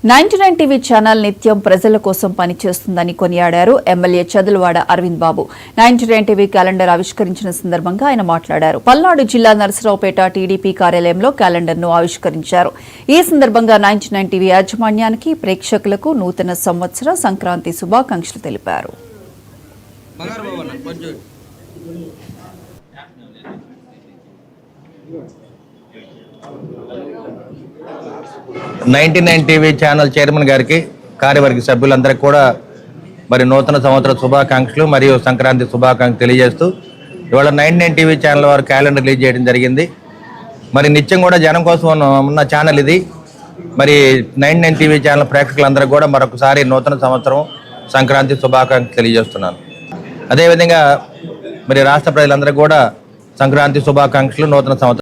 99 TV channel నిత్యం ప్రజల కోసం పనిచేస్తుందని కొనియాడారు ఎమ్మెల్యే చదులవాడ అరవింద్ బాబు. 99 టీవీ క్యాలెండర్ ఆవిష్కరించిన సందర్భంగా ఆయన మాట్లాడారు. పల్నాడు జిల్లా నరసరావుపేట టీడీపీ కార్యాలయంలో క్యాలెండర్ను ఆవిష్కరించారు. ఈ సందర్భంగా 99 టీవీ యాజమాన్యానికి, ప్రేక్షకులకు నూతన సంవత్సర సంక్రాంతి శుభాకాంక్షలు తెలిపారు. 99 టీవీ ఛానల్ చైర్మన్ గారికి, కార్యవర్గ సభ్యులందరికీ కూడా మరి నూతన సంవత్సర శుభాకాంక్షలు మరియు సంక్రాంతి శుభాకాంక్షలు తెలియజేస్తూ ఇవాళ 99 టీవీ ఛానల్ వారు క్యాలెండర్ రిలీజ్ చేయడం జరిగింది. మరి నిత్యం కూడా జనం కోసం ఉన్న ఛానల్ ఇది. మరి 99 టీవీ ఛానల్ ప్రేక్షకులందరికీ కూడా మరొకసారి నూతన సంవత్సరం సంక్రాంతి శుభాకాంక్షలు తెలియజేస్తున్నాను. అదేవిధంగా మరి రాష్ట్ర ప్రజలందరికీ కూడా సంక్రాంతి శుభాకాంక్షలు, నూతన సంవత్సరం